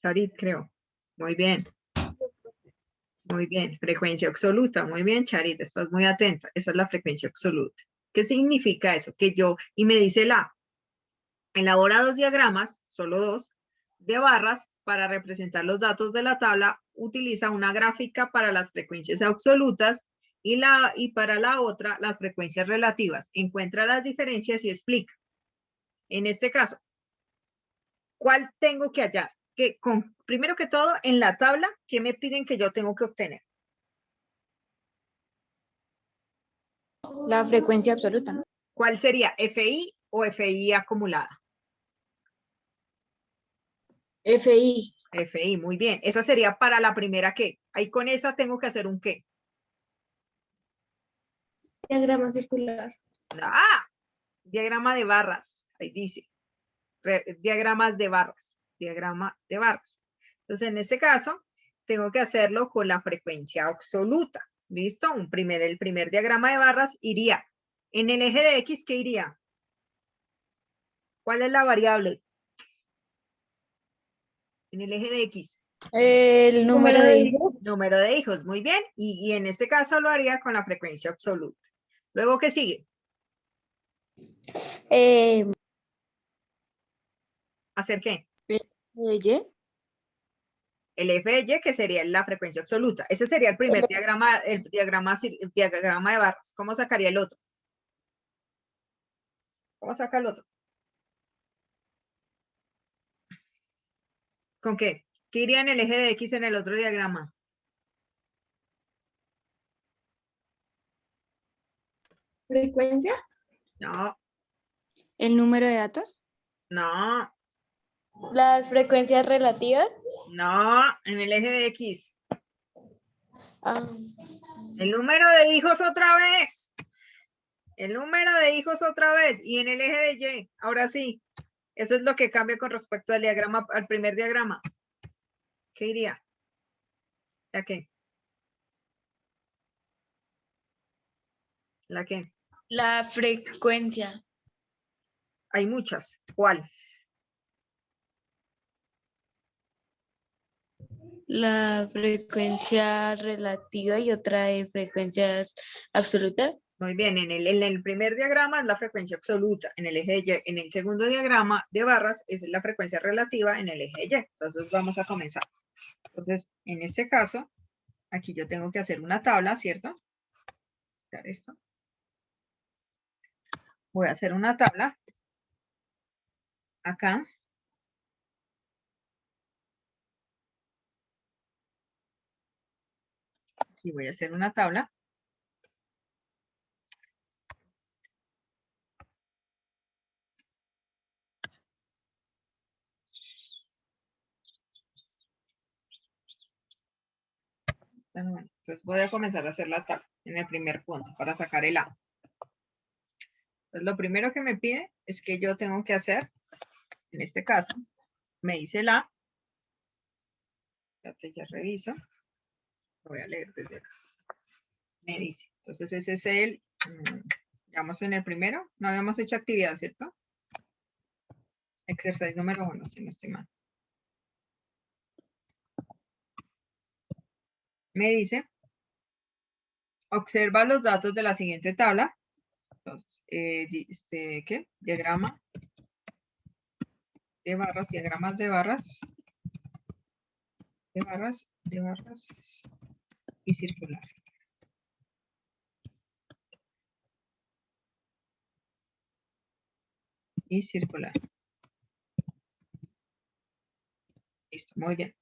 Charit, creo. Muy bien. Muy bien. Frecuencia absoluta. Muy bien, Charit. Estás muy atenta. Esa es la frecuencia absoluta. ¿Qué significa eso? Que yo, y me dice la, elabora 2 diagramas, solo 2, de barras para representar los datos de la tabla. Utiliza una gráfica para las frecuencias absolutas y para la otra las frecuencias relativas. Encuentra las diferencias y explica. En este caso, ¿cuál tengo que hallar? Primero que todo, en la tabla, ¿qué me piden que yo tengo que obtener? La frecuencia absoluta. ¿Cuál sería? ¿FI o FI acumulada? FI. FI, muy bien. Esa sería para la primera ¿qué? Ahí con esa tengo que hacer un ¿qué? Diagrama circular. ¡Ah! Diagrama de barras. Ahí dice. Diagramas de barras. Diagrama de barras. Entonces, en este caso, tengo que hacerlo con la frecuencia absoluta. ¿Listo? El primer diagrama de barras iría. En el eje de X, ¿qué iría? ¿Cuál es la variable? En el eje de X. El número de hijos. Número de hijos, muy bien. Y en este caso lo haría con la frecuencia absoluta. Luego, ¿qué sigue? ¿Hacer qué? Y. El f de y, que sería la frecuencia absoluta. Ese sería el primer diagrama, el diagrama de barras. ¿Cómo sacaría el otro? ¿Cómo saca el otro? ¿Con qué? ¿Qué iría en el eje de X en el otro diagrama? ¿Frecuencia? No, El número de datos. no, Las frecuencias relativas. no, en el eje de X. Ah, El número de hijos otra vez. El número de hijos otra vez. Y en el eje de Y. Ahora sí. Eso es lo que cambia con respecto al diagrama, al primer diagrama. ¿Qué iría? ¿La qué? ¿La qué? la frecuencia. Hay muchas. ¿Cuál? La frecuencia relativa y otra de frecuencias absolutas. Muy bien, en el primer diagrama es la frecuencia absoluta, en el eje de Y. En el segundo diagrama de barras es la frecuencia relativa en el eje de Y. Entonces vamos a comenzar. Entonces, en este caso, aquí yo tengo que hacer una tabla, ¿cierto? Esto. Voy a hacer una tabla. Acá. Aquí voy a hacer una tabla. Entonces voy a comenzar a hacer la tabla en el primer punto para sacar el A. Entonces lo primero que me pide es que yo tengo que hacer, en este caso, me dice el A. Ya reviso. Lo voy a leer desde acá. Me dice. Entonces ese es el, digamos en el primero, no habíamos hecho actividad, ¿cierto? Exercicio número 1, si no estoy mal. Me dice, observa los datos de la siguiente tabla. Entonces, ¿qué? Diagrama de barras, diagramas de barras, de barras y circular. Y circular. Listo, muy bien.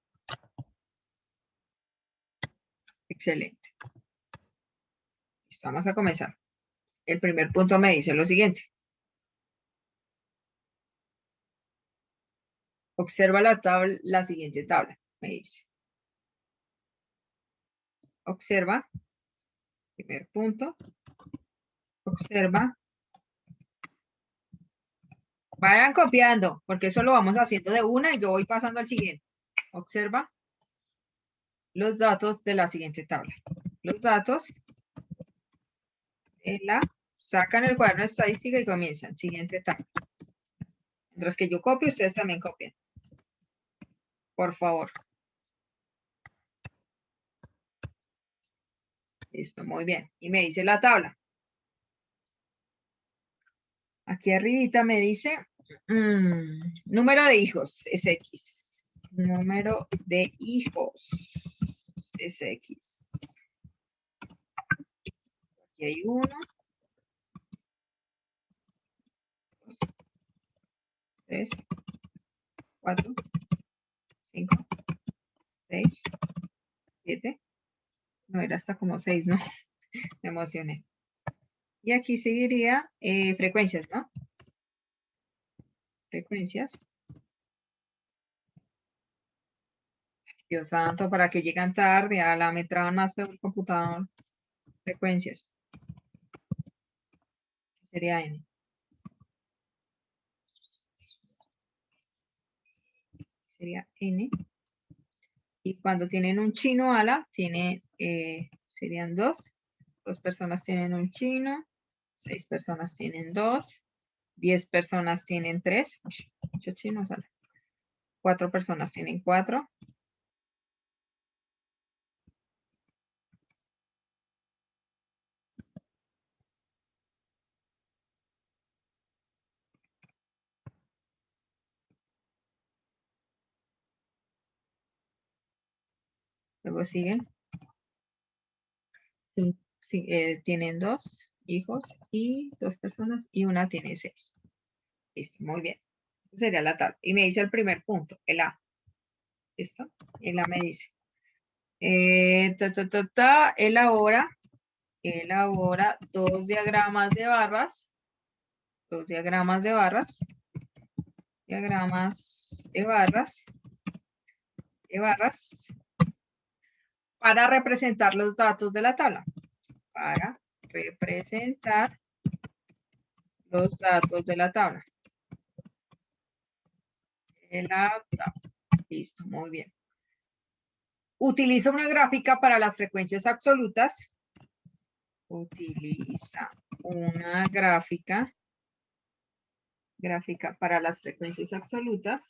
Excelente. Listo, vamos a comenzar. El primer punto me dice lo siguiente. Observa la siguiente tabla, me dice. Observa, primer punto, observa. Vayan copiando, porque eso lo vamos haciendo de una y yo voy pasando al siguiente. Observa los datos de la siguiente tabla. Los datos sacan el cuaderno de estadística y comienzan. Siguiente tabla. Mientras que yo copio, ustedes también copian. Por favor. Listo, muy bien. Y me dice la tabla. Aquí arribita me dice número de hijos es X. Número de hijos es X. Aquí hay 1, 2, 3, 4, 5, 6, 7. No, era hasta como 6, ¿no? Me emocioné. Y aquí seguiría frecuencias, ¿no? Frecuencias. Dios santo, ¿para que llegan tarde? A la me traban más feo el computador. Frecuencias. Sería N. Sería N. Y cuando tienen un chino ala, serían 2. 2 personas tienen un chino. 6 personas tienen 2. 10 personas tienen 3. Muchos chinos ala. 4 personas tienen 4. Luego siguen. Tienen 2 hijos y 2 personas y una tiene 6. Listo, muy bien. Esa sería la tabla. Y me dice el primer punto, el A. ¿Listo? El A me dice. Elabora 2 diagramas de barras. 2 diagramas de barras. Diagramas de barras. De barras. Para representar los datos de la tabla. Para representar los datos de la tabla. Listo, muy bien. Utiliza una gráfica para las frecuencias absolutas. Utiliza una gráfica para las frecuencias absolutas.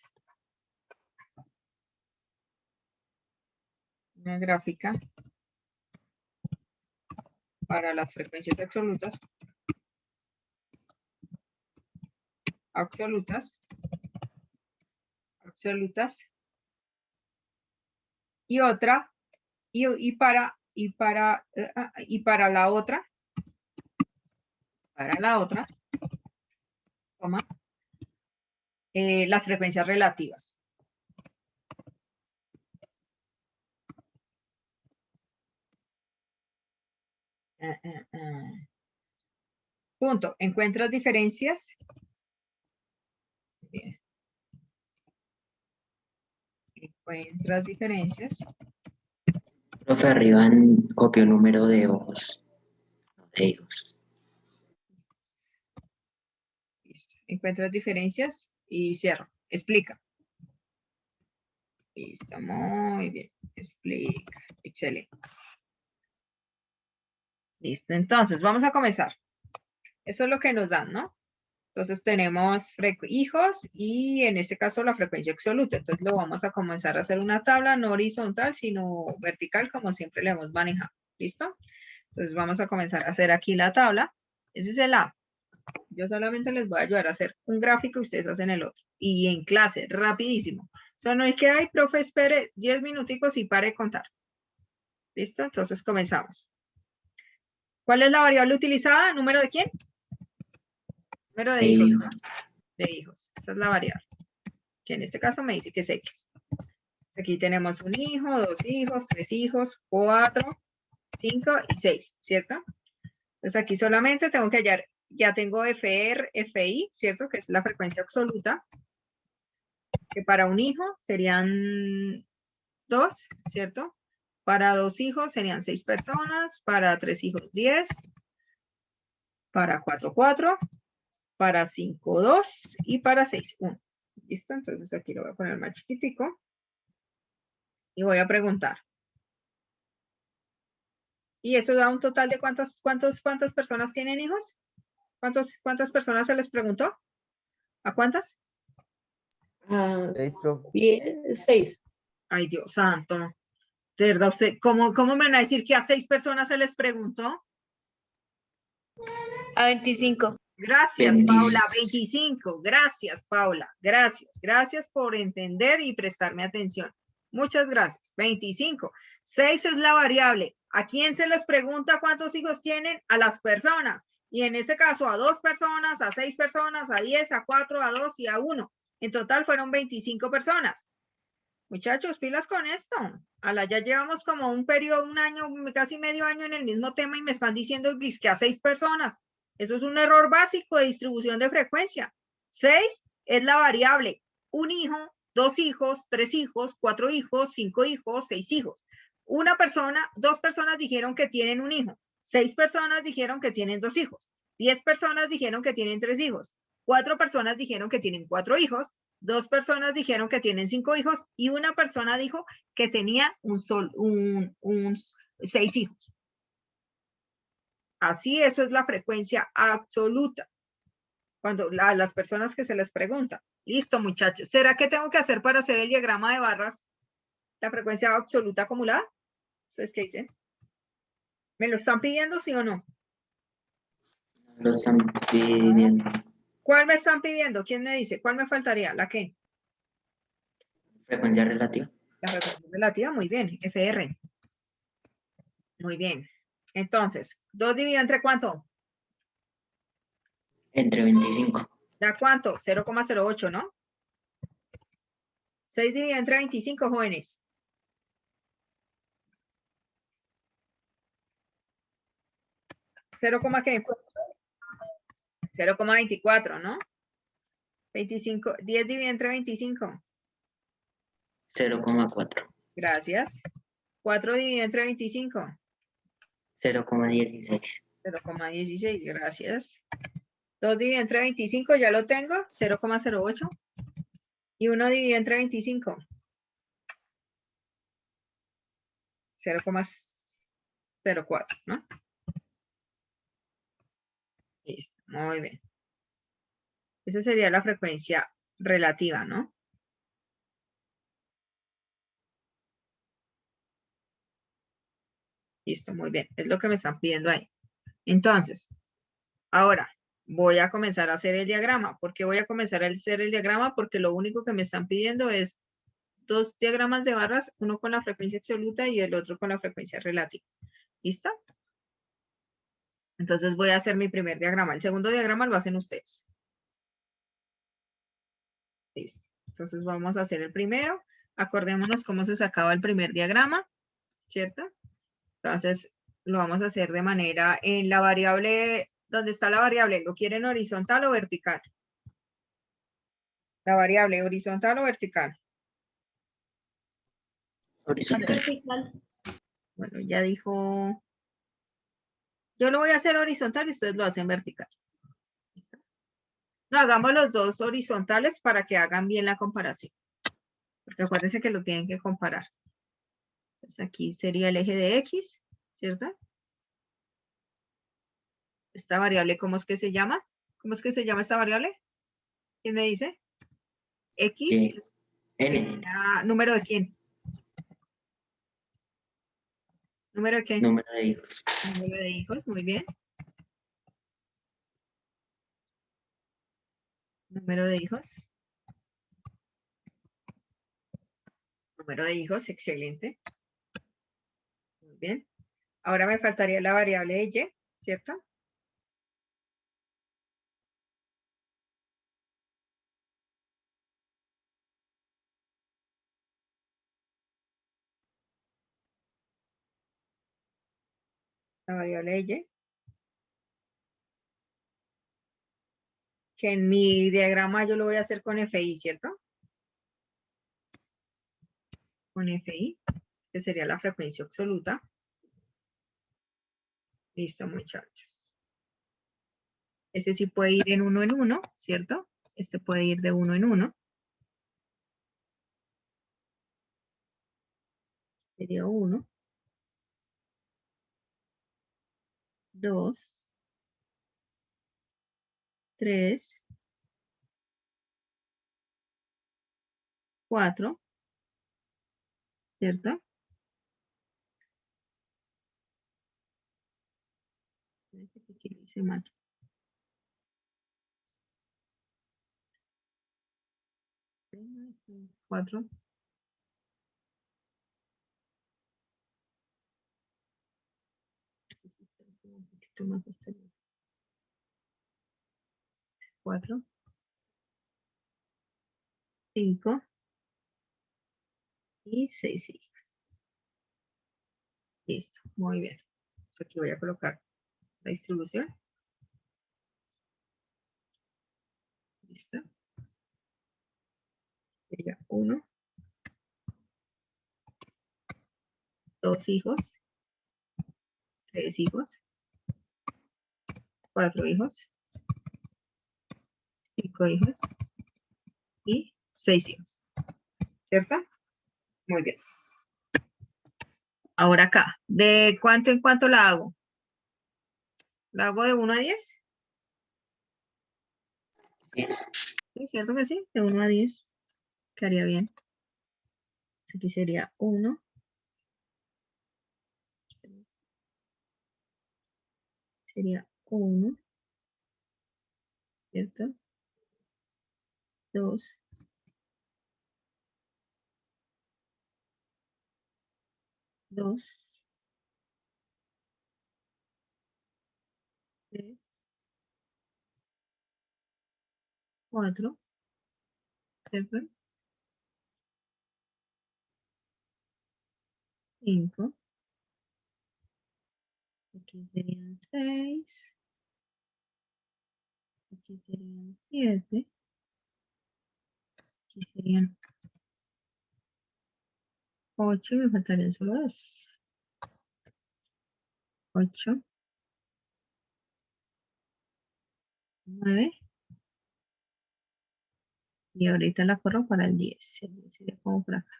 Una gráfica para las frecuencias absolutas. Absolutas. Y otra, y para la otra, coma, las frecuencias relativas. Punto. ¿Encuentras diferencias? Bien. ¿Encuentras diferencias? Profe, arriba copio número de ojos. De hijos. Listo. ¿Encuentras diferencias? Y cierro. Explica. Listo, muy bien. Explica. Excelente. Listo, entonces vamos a comenzar. Eso es lo que nos dan, ¿no? Entonces tenemos hijos y en este caso la frecuencia absoluta. Entonces lo vamos a comenzar a hacer una tabla no horizontal, sino vertical, como siempre le hemos manejado. ¿Listo? Entonces vamos a comenzar a hacer aquí la tabla. Ese es el A. Yo solamente les voy a ayudar a hacer un gráfico y ustedes hacen el otro. Y en clase, rapidísimo. O sea, no es que, ay, profe, espere 10 minuticos y pare de contar. ¿Listo? Entonces comenzamos. ¿Cuál es la variable utilizada? ¿Número de quién? Número de hijos. De hijos. Esa es la variable. Que en este caso me dice que es X. Aquí tenemos un hijo, 2 hijos, 3 hijos, 4, 5 y 6, ¿cierto? Entonces aquí solamente tengo que hallar, ya tengo FR, FI, ¿cierto? Que es la frecuencia absoluta. Que para un hijo serían 2, ¿cierto? Para 2 hijos serían 6 personas, para 3 hijos 10, para 4, 4, para 5, 2 y para 6, 1. ¿Listo? Entonces aquí lo voy a poner más chiquitico y voy a preguntar. ¿Y eso da un total de cuántas personas tienen hijos? ¿Cuántas personas se les preguntó? ¿A cuántas? 6. Ay, Dios santo. De verdad, usted, ¿cómo me van a decir que a 6 personas se les preguntó? A 25. Gracias, Paula. 20. 25. Gracias, Paula. Gracias. Gracias por entender y prestarme atención. Muchas gracias. 25. 6 es la variable. ¿A quién se les pregunta cuántos hijos tienen? A las personas. Y en este caso, a 2 personas, a 6 personas, a 10, a 4, a 2 y a 1. En total fueron 25 personas. Muchachos, pilas con esto. Ya llevamos como un periodo, un año, casi medio año en el mismo tema y me están diciendo que a 6 personas. Eso es un error básico de distribución de frecuencia. 6 es la variable. Un hijo, 2 hijos, 3 hijos, 4 hijos, 5 hijos, 6 hijos. Una persona, 2 personas dijeron que tienen un hijo. 6 personas dijeron que tienen 2 hijos. 10 personas dijeron que tienen 3 hijos. 4 personas dijeron que tienen 4 hijos. 2 personas dijeron que tienen 5 hijos y una persona dijo que tenía 6 hijos. Así, eso es la frecuencia absoluta. Cuando las personas que se les pregunta. Listo, muchachos. ¿Será que tengo que hacer para hacer el diagrama de barras la frecuencia absoluta acumulada? ¿Ustedes qué dicen? ¿Me lo están pidiendo, sí o no? Lo están pidiendo. ¿Cuál me están pidiendo? ¿Quién me dice? ¿Cuál me faltaría? ¿La qué? Frecuencia relativa. La frecuencia relativa, muy bien. FR. Muy bien. Entonces, 2 dividido entre ¿cuánto? Entre 25. ¿Da cuánto? 0,08, ¿no? 6 dividido entre 25, jóvenes. ¿0, qué? 0,24, ¿no? 25, 10 dividido entre 25. 0,4. Gracias. 4 dividido entre 25. 0,16. 0,16, gracias. 2 dividido entre 25, ya lo tengo, 0,08. Y 1 dividido entre 25. 0,04, ¿no? Listo, muy bien. Esa sería la frecuencia relativa, ¿no? Listo, muy bien. Es lo que me están pidiendo ahí. Entonces, ahora voy a comenzar a hacer el diagrama. ¿Por qué voy a comenzar a hacer el diagrama? Porque lo único que me están pidiendo es 2 diagramas de barras, uno con la frecuencia absoluta y el otro con la frecuencia relativa. ¿Listo? Entonces voy a hacer mi primer diagrama. El segundo diagrama lo hacen ustedes. Listo. Entonces vamos a hacer el primero. Acordémonos cómo se sacaba el primer diagrama, ¿cierto? Entonces lo vamos a hacer de manera en la variable, ¿dónde está la variable? ¿Lo quieren horizontal o vertical? La variable horizontal o vertical. Horizontal. Bueno, ya dijo, yo lo voy a hacer horizontal y ustedes lo hacen vertical. No, hagamos los dos horizontales para que hagan bien la comparación. Porque acuérdense que lo tienen que comparar. Entonces aquí sería el eje de X, ¿cierto? Esta variable, ¿cómo es que se llama? ¿Cómo es que se llama esta variable? ¿Quién me dice? X. Sí. N. ¿Número de quién? ¿Número de qué? Número de hijos. Número de hijos, muy bien. Número de hijos. Número de hijos, excelente. Muy bien. Ahora me faltaría la variable de Y, ¿cierto? La variable de Y. Que en mi diagrama yo lo voy a hacer con FI, ¿cierto? Con FI, que sería la frecuencia absoluta. Listo, muchachos. Ese sí puede ir en uno, ¿cierto? Este puede ir de 1 en 1. Sería 1, 2, 3, 4, ¿cierto? Aquí lo hice mal. 4. Un poquito más hasta el 4, 5 y 6 hijos. Listo, muy bien. Entonces aquí voy a colocar la distribución. Listo. Sería 1, 2 hijos, 3 hijos, 4 hijos, 5 hijos y 6 hijos. ¿Cierto? Muy bien. Ahora acá, ¿de cuánto en cuánto la hago? ¿La hago de 1 a 10? Sí, ¿cierto que sí? De 1 a 10. Quedaría bien. Aquí sería 1. Sería 1. ¿Cierto? 2. 2. 3. 4. ¿Cierto? 5. Aquí serían 6. Aquí serían 7. Aquí serían 8. Me faltarían solo 2. 8. 9. Y ahorita la corro para el 10. El 10 sería como por acá.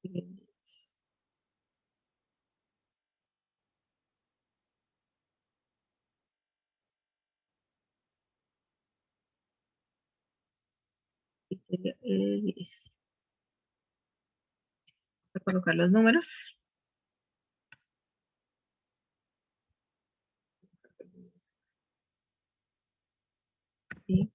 Y el 10. Y sería el 10. Voy a colocar los números. Sí.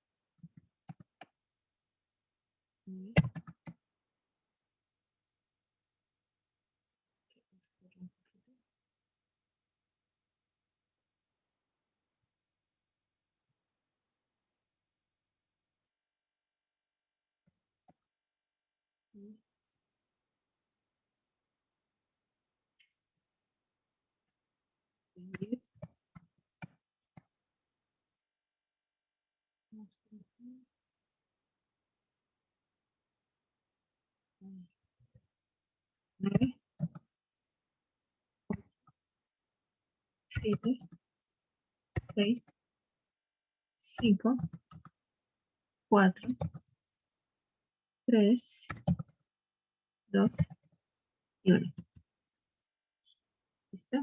Nueve, 7, 6, 5, 4, 3, 2 y 1. ¿Listo?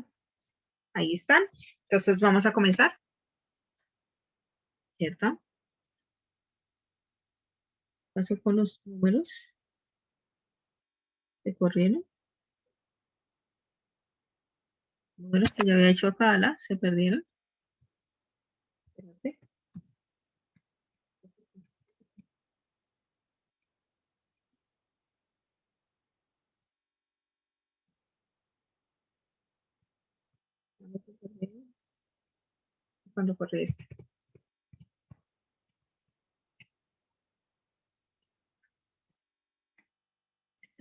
Ahí están. Entonces vamos a comenzar. ¿Cierto? Paso con los números. Se corrieron. Números que ya había hecho acá, ¿la? Se perdieron. Espérate. ¿Cuándo se perdieron? ¿Cuándo corre este?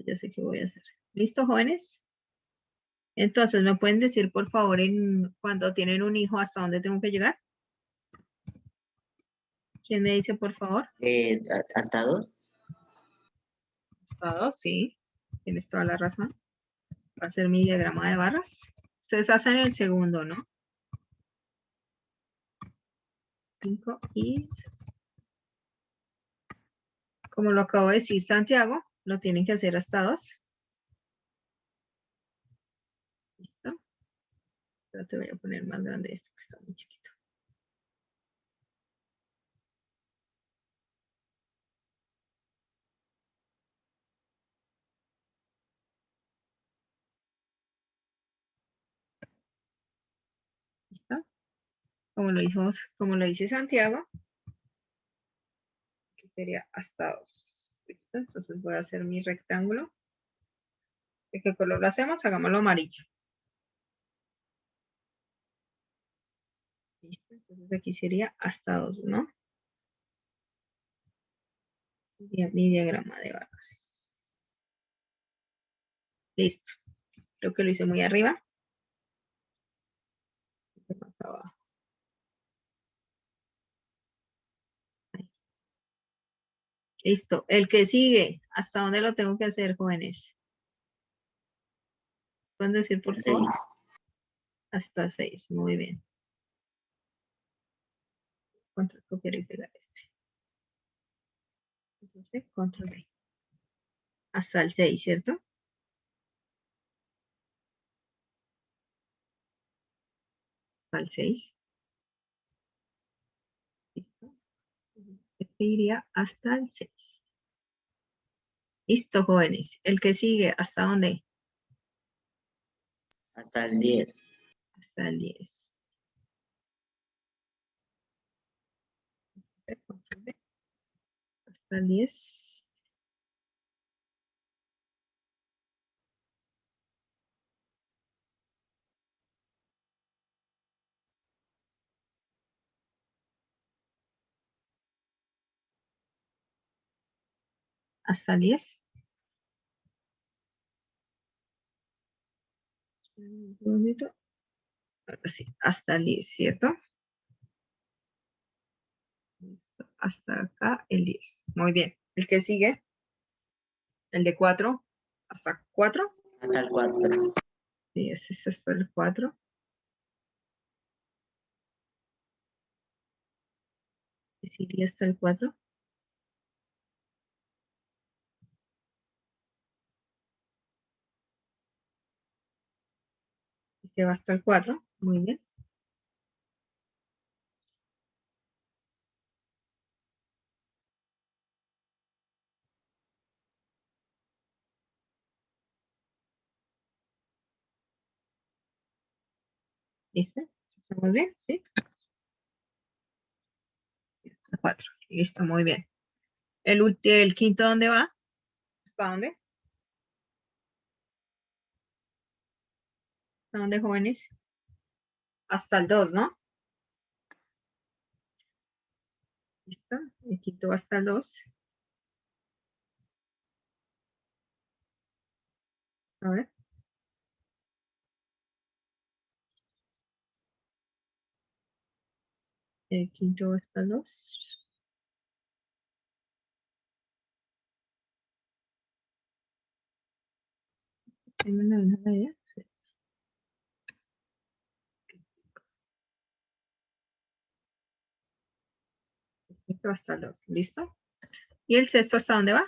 Ya sé qué voy a hacer. ¿Listo, jóvenes? Entonces, ¿me pueden decir, por favor, cuando tienen un hijo, hasta dónde tengo que llegar? ¿Quién me dice, por favor? ¿Hasta 2? Hasta 2, sí. Tienes toda la razón. Va a ser mi diagrama de barras. Ustedes hacen el segundo, ¿no? 5 y... Como lo acabo de decir Santiago, lo tienen que hacer hasta 2. ¿Listo? Pero te voy a poner más grande esto, que está muy chiquito. como lo dice Santiago, que sería hasta 2. ¿Listo? Entonces voy a hacer mi rectángulo. ¿De qué color lo hacemos? Hagámoslo amarillo. ¿Listo? Entonces aquí sería hasta 2, ¿no? Sería mi diagrama de barras. Listo. Creo que lo hice muy arriba. Más abajo. Ahí. Listo. El que sigue. ¿Hasta dónde lo tengo que hacer, jóvenes? ¿Pueden decir, por favor? 6. Hasta 6. Muy bien. Control, copiar y pegar este. Entonces, control B. Hasta el 6, ¿cierto? Hasta el 6. Listo. Este iría hasta el 6. Listo, jóvenes. El que sigue, ¿hasta dónde? Hasta el 10. Hasta el 10. Control B. Hasta el 10. Hasta el 10. Un segundito. Ahora sí, hasta el 10, ¿cierto? Listo. Hasta acá el 10. Muy bien. El que sigue, el de 4. ¿Hasta 4? Hasta el 4. Sí, ese es hasta el 4. Ese iría hasta el 4. Y se va hasta el 4. Muy bien. ¿Listo? ¿Estamos bien? ¿Sí? Hasta 4. Listo, muy bien. El quinto, ¿dónde va? ¿Hasta dónde? ¿Hasta dónde, jóvenes? Hasta el 2, ¿no? ¿Listo? El quinto va hasta el 2. A ver. El quinto va hasta el 2. ¿Tengo una idea? Sí. El quinto va hasta el 2. ¿Listo? ¿Y el sexto hasta dónde va?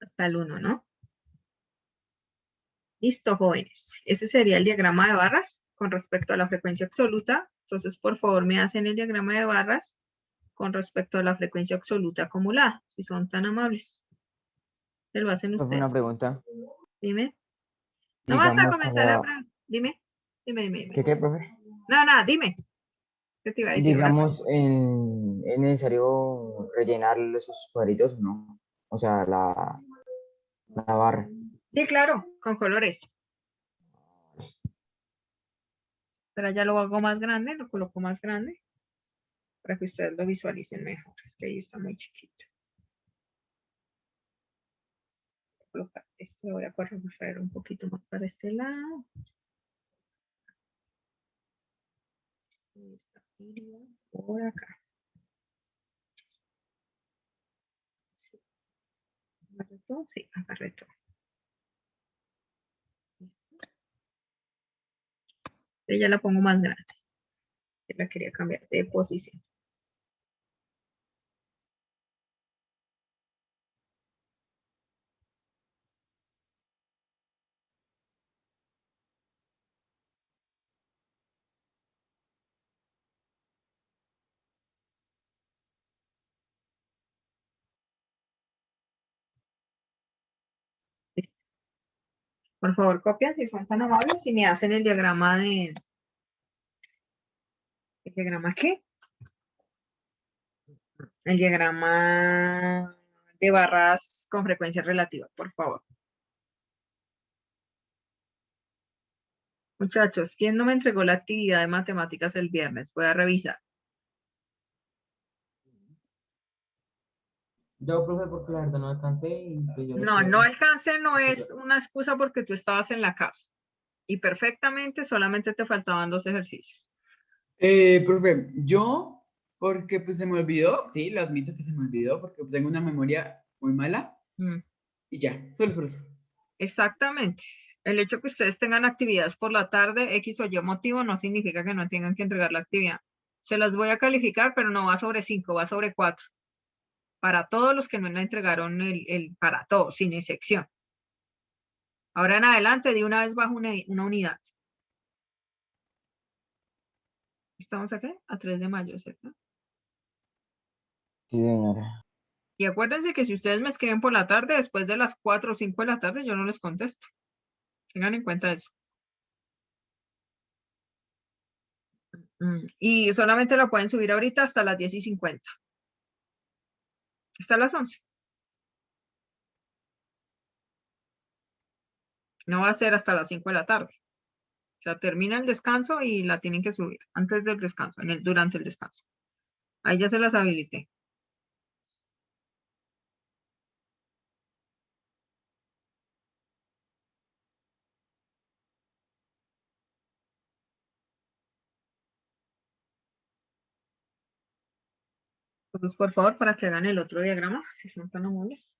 Hasta el 1, ¿no? Listo, jóvenes. Ese sería el diagrama de barras con respecto a la frecuencia absoluta. Entonces, por favor, me hacen el diagrama de barras con respecto a la frecuencia absoluta acumulada, si son tan amables. Se lo hacen Profe, una ustedes. pregunta. Dime. No vas a Digamos, comenzar a como, hablar. Dime. Dime. ¿qué, profe? No, dime. ¿Qué te iba a decir? Una cosa. Digamos, ¿es necesario rellenar esos cuadritos o no? O sea, la barra. Sí, claro, con colores. Pero ya lo hago más grande, lo coloco más grande para que ustedes lo visualicen mejor. Es que ahí está muy chiquito. Colocar esto, lo voy a correr un poquito más para este lado. Esta iría por acá. Sí, agarré todo, sí, agarré todo. Listo. Yo ya la pongo más grande. Yo la quería cambiar de posición. Listo. Por favor, copian si son tan amables y me hacen el diagrama ¿El diagrama qué? El diagrama de barras con frecuencia relativa, por favor. Muchachos, ¿quién no me entregó la actividad de matemáticas el viernes? Voy a revisar. Yo, profe, porque la verdad no alcancé y pues yo les No, puedo- no alcance no es una excusa porque tú estabas en la casa. Y perfectamente solamente te faltaban 2 ejercicios. Profe, yo, porque pues se me olvidó, sí, lo admito que se me olvidó, porque tengo una memoria muy mala Mm, y ya, solo es por eso. exactamente. El hecho que ustedes tengan actividades por la tarde, X o Y motivo, no significa que no tengan que entregar la actividad. Se las voy a calificar, pero no va sobre 5, va sobre 4. Para todos los que no la entregaron, para todos, sin excepción. Ahora en adelante, de una vez bajo una unidad. ¿Estamos aquí? A 3 de mayo, ¿cierto? Sí, señora. Y acuérdense que si ustedes me escriben por la tarde, después de las 4 o 5 de la tarde, yo no les contesto. Tengan en cuenta eso. Y solamente lo pueden subir ahorita hasta las 10:50. Hasta las 11. No va a ser hasta las 5 de la tarde. O sea, termina el descanso y la tienen que subir antes del descanso, durante el descanso. Ahí ya se las habilité. Entonces, por favor, para que hagan el otro diagrama, si son tan amables.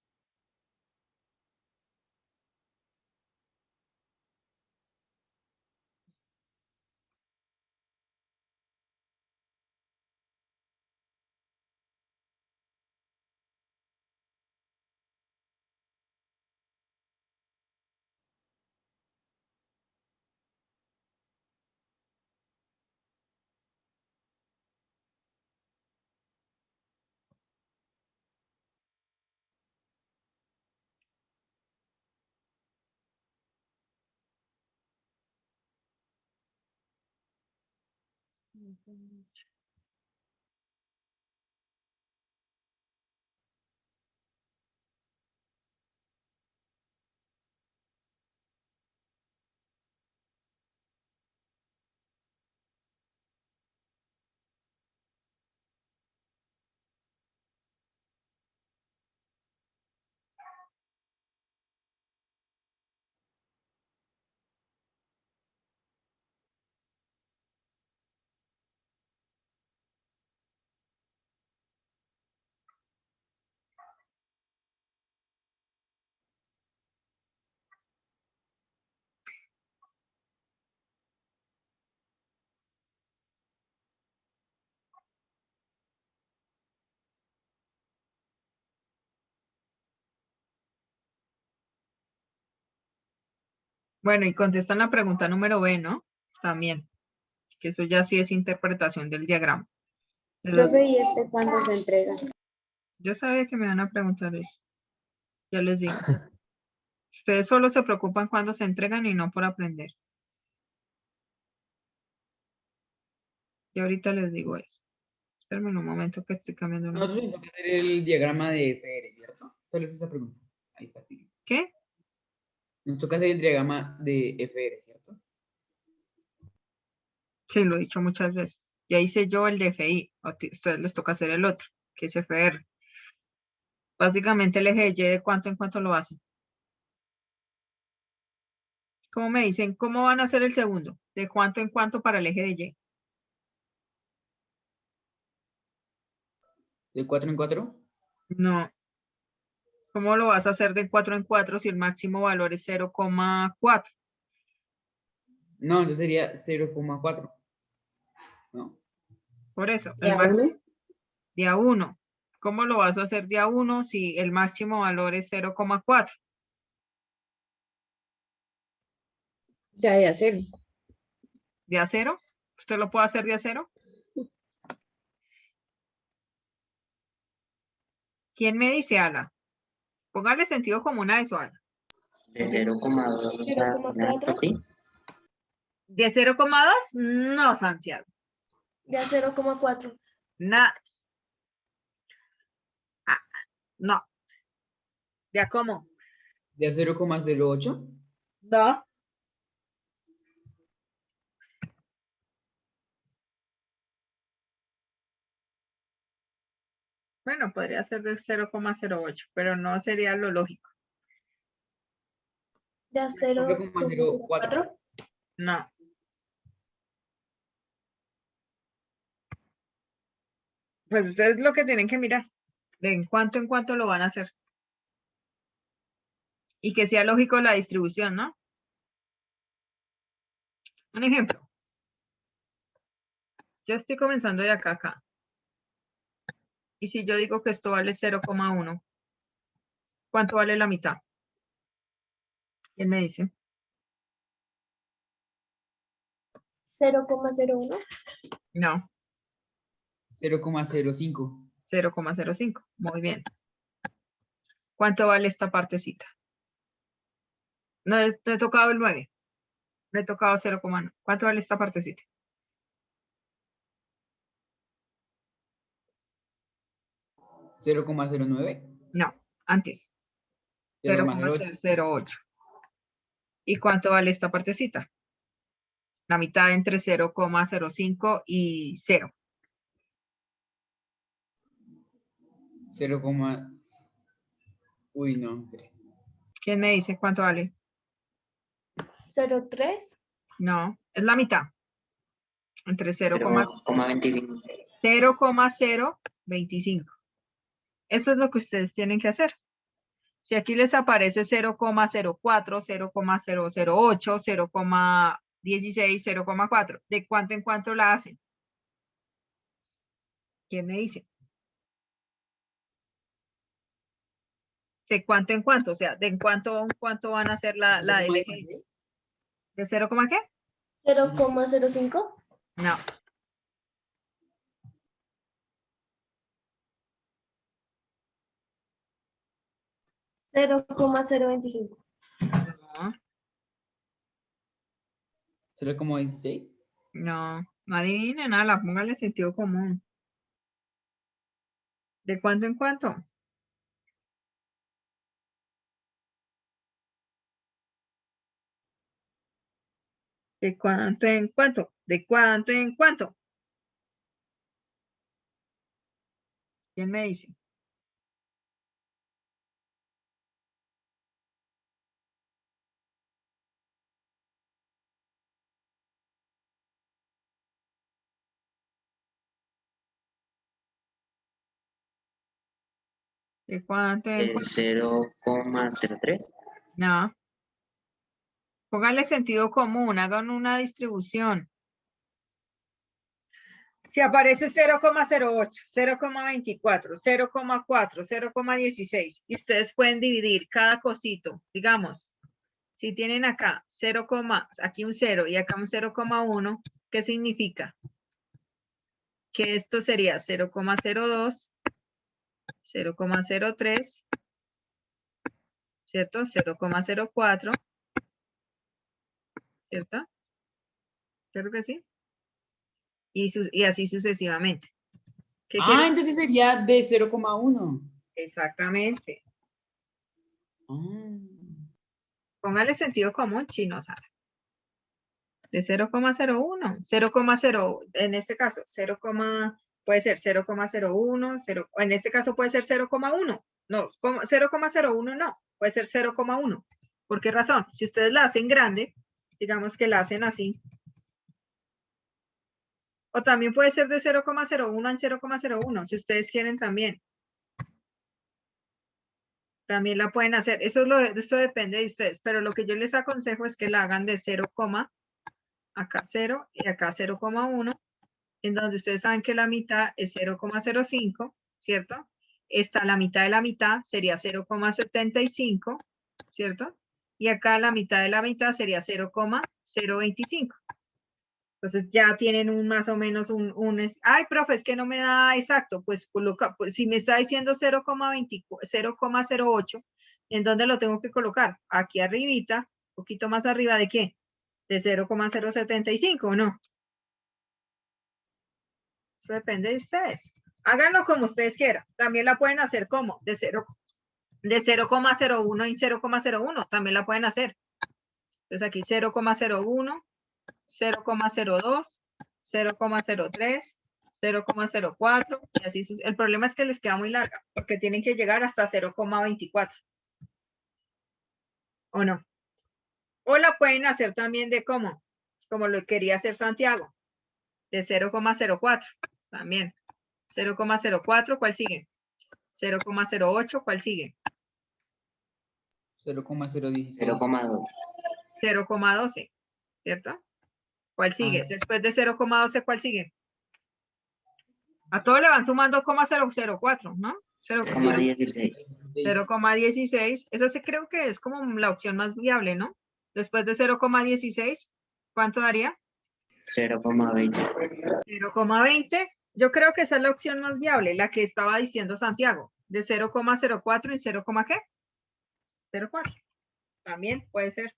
Bueno, y contestan la pregunta número B, ¿no? También, que eso ya sí es interpretación del diagrama. Profe, ¿y este cuándo se entrega? Yo sabía que me van a preguntar eso. Ya les digo. Ustedes solo se preocupan cuando se entregan y no por aprender. Y ahorita les digo eso. Espérenme un momento que estoy cambiando una. Nosotros tenemos que hacer el diagrama de FR, ¿cierto? Solo es esa pregunta. Ahí fácil. ¿Qué? Nos toca hacer el diagrama de FR, ¿cierto? Sí, lo he dicho muchas veces. Ya hice yo el DFI. A ustedes les toca hacer el otro, que es FR. Básicamente el eje de Y de cuánto en cuánto lo hacen. ¿Cómo me dicen? ¿Cómo van a hacer el segundo? ¿De cuánto en cuánto para el eje de Y? ¿De 4 en 4? No. ¿Cómo lo vas a hacer de 4 en 4 si el máximo valor es 0,4? No, entonces sería 0,4. ¿No? Por eso, ¿Y a uno? de a 1. ¿Cómo lo vas a hacer de a 1 si el máximo valor es 0,4? O sea, de acero. ¿De a 0? ¿Usted lo puede hacer de a 0? ¿Quién me dice, Ala? Póngale sentido común a eso, Ala. De 0,2 a 0,4. ¿sí? ¿De 0,2? No, Santiago. De a 0,4. Nada. Ah, no. ¿Ya cómo? De a 0,08. No. Bueno, podría ser del 0,08, pero no sería lo lógico. De a 0,04. 0,04. No. Pues ustedes lo que tienen que mirar. De en cuánto lo van a hacer. Y que sea lógico la distribución, ¿no? Un ejemplo. Yo estoy comenzando de acá a acá. Y si yo digo que esto vale 0,1, ¿cuánto vale la mitad? ¿Quién me dice? 0,01. No, 0,05. 0,05. Muy bien. ¿Cuánto vale esta partecita? No he tocado el 9. No he tocado 0,1. ¿Cuánto vale esta partecita? 0,09. No, antes. 0,08. 0,008. ¿Y cuánto vale esta partecita? La mitad entre 0,05 y 0. 0, uy, no. ¿Quién me dice cuánto vale? 0,3. No, es la mitad. Entre 0,25. 0,025. Eso es lo que ustedes tienen que hacer. Si aquí les aparece 0,04, 0,008, 0,16, 0,4, ¿de cuánto en cuánto la hacen? ¿Quién me dice? ¿De cuánto en cuánto? O sea, ¿de en cuánto van a hacer la LG? ¿De 0, qué? 0,05. No. Cero coma 0,25. No, 0,16. no adivinen nada, póngale sentido común. ¿De cuánto en cuánto? ¿De cuánto en cuánto? ¿De cuánto en cuánto? ¿Quién me dice? ¿De cuánto en De cuánto? 0,03. No. Póngale sentido común, hagan una distribución. Si aparece 0,08, 0,24, 0,4, 0,16 y ustedes pueden dividir cada cosito, digamos, si tienen acá 0, aquí un 0 y acá un 0,1, ¿qué significa? Que esto sería 0,02, 0,03, ¿cierto? 0,04, ¿cierto? Creo que sí. Y así sucesivamente. ¿Qué quiere? Entonces sería de 0,1. Exactamente. Ah. Póngale sentido común, chino, Sara. De 0,01, 0,0, en este caso, 0, puede ser 0,01, 0, o en este caso puede ser 0,1. No, 0,01 no, puede ser 0,1. ¿Por qué razón? Si ustedes la hacen grande, digamos que la hacen así. O también puede ser de 0,01 en 0,01, si ustedes quieren también. También la pueden hacer. Esto depende de ustedes, pero lo que yo les aconsejo es que la hagan de 0, acá 0 y acá 0,1, en donde ustedes saben que la mitad es 0,05, ¿cierto? Esta, la mitad de la mitad sería 0,75, ¿cierto? Y acá la mitad de la mitad sería 0,025. Entonces ya tienen un más o menos ay, profe, es que no me da exacto, pues coloca, pues, si me está diciendo 0,08, ¿en dónde lo tengo que colocar? Aquí arribita, un poquito más arriba ¿de qué? De 0,075, ¿no? Eso depende de ustedes. Háganlo como ustedes quieran. También la pueden hacer como de 0,01 en 0,01. También la pueden hacer. Entonces aquí 0,01, 0,02, 0,03, 0,04 y así. El problema es que les queda muy larga porque tienen que llegar hasta 0,24. ¿O no? O la pueden hacer también de como lo quería hacer Santiago, de 0,04 también. 0,04, ¿cuál sigue? 0,08, ¿cuál sigue? 0,016. 0,2. 0,12, ¿cierto? ¿Cuál sigue? Después de 0,12, ¿cuál sigue? A todos le van sumando 0,004, ¿no? 0,16. 0,16. Esa sí creo que es como la opción más viable, ¿no? Después de 0,16, ¿cuánto daría? 0,20. 0,20. Yo creo que esa es la opción más viable, la que estaba diciendo Santiago, de 0,04 y 0, ¿qué? 0,4. También puede ser.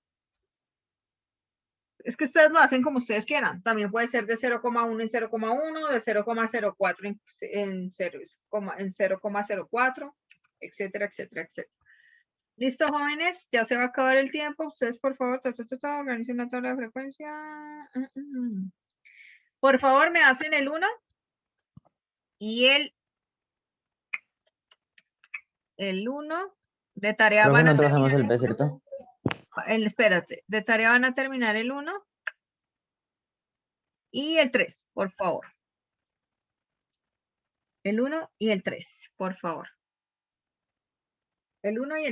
Es que ustedes lo hacen como ustedes quieran. También puede ser de 0,1 en 0,1, de 0,04 en 0,04, etcétera, etcétera, etcétera. ¿Listo, jóvenes? Ya se va a acabar el tiempo. Ustedes, por favor, organicen una tabla de frecuencia. Por favor, me hacen el 1 y el 1 de tarea Profe, van a nosotros hacemos terminar el B, ¿cierto? espérate, de tarea van a terminar el 1 y el 3, por favor. El 1 y el 3, por favor. El 1 y el